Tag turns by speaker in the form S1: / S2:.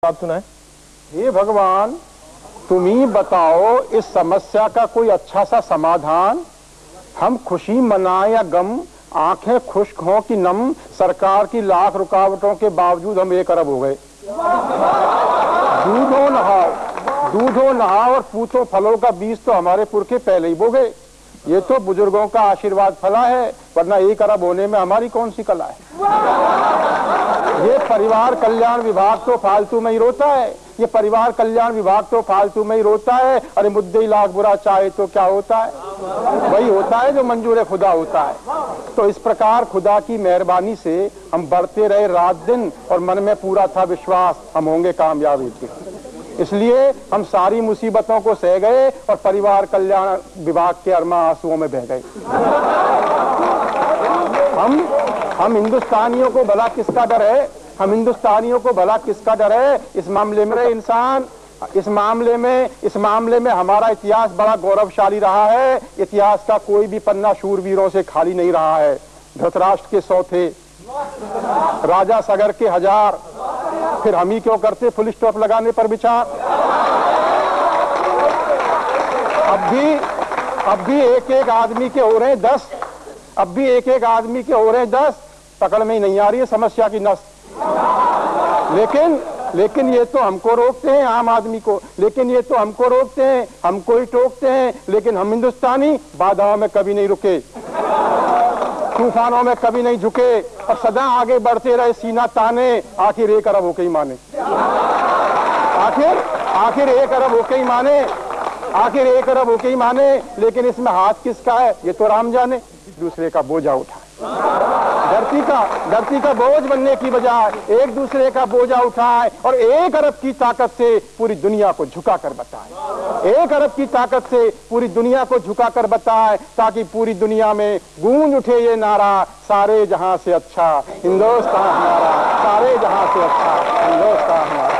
S1: बात सुनाए।
S2: हे भगवान, तुम ही बताओ इस समस्या का कोई अच्छा सा समाधान। हम खुशी मनाएं या गम, आंखें खुश्क हों कि नम, सरकार की लाख रुकावटों के बावजूद हम 1 अरब हो गए। दूधो नहाओ और पूतो फलों का बीज तो हमारे पुरखे पहले ही बो गए। ये तो बुजुर्गों का आशीर्वाद फला है, वरना 1 अरब होने में हमारी कौन सी कला है। ये परिवार कल्याण विभाग तो फालतू में ही रोता है। ये परिवार कल्याण विभाग तो फालतू में ही रोता है। अरे मुद्दे लाख बुरा चाहे तो क्या होता है, वही होता है जो मंजूर खुदा होता है। तो इस प्रकार खुदा की मेहरबानी से हम बढ़ते रहे रात दिन, और मन में पूरा था विश्वास हम होंगे कामयाब एक दिन। इसलिए हम सारी मुसीबतों को सह गए और परिवार कल्याण विभाग के अरमा आंसुओं में बह गए। हम हिंदुस्तानियों को भला किसका डर है? हम हिंदुस्तानियों को भला किसका डर है? इस मामले में इंसान, इस मामले में हमारा इतिहास बड़ा गौरवशाली रहा है। इतिहास का कोई भी पन्ना शूरवीरों से खाली नहीं रहा है। धृतराष्ट्र के 100 थे, राजा सगर के 1000, फिर हम ही क्यों करते फुल स्टॉप लगाने पर विचार। अब भी एक एक आदमी के हो रहे हैं 10, अब भी एक एक आदमी के हो रहे हैं 10। पकड़ में ही नहीं आ रही है समस्या की नस। लेकिन ये तो हमको रोकते हैं, आम आदमी को। लेकिन ये तो हमको रोकते हैं, हमको ही टोकते हैं। लेकिन हम हिंदुस्तानी बाधाओं में कभी नहीं रुके, तूफानों में कभी नहीं झुके, और सदा आगे बढ़ते रहे सीना ताने। आखिर 1 अरब होके ही माने, आखिर 1 अरब होके ही माने, आखिर 1 अरब होके ही माने। लेकिन इसमें हाथ किसका है ये तो राम जाने। दूसरे का बोझा उठाए, धरती का बोझ बनने की बजाय एक दूसरे का बोझा उठाए, और 1 अरब की ताकत से पूरी दुनिया को झुका कर बताए। 1 अरब की ताकत से पूरी दुनिया को झुका कर बताए, ताकि पूरी दुनिया में गूंज उठे ये नारा, सारे जहां से अच्छा हिंदुस्तान हमारा, सारे जहां से अच्छा हिंदुस्तान हमारा।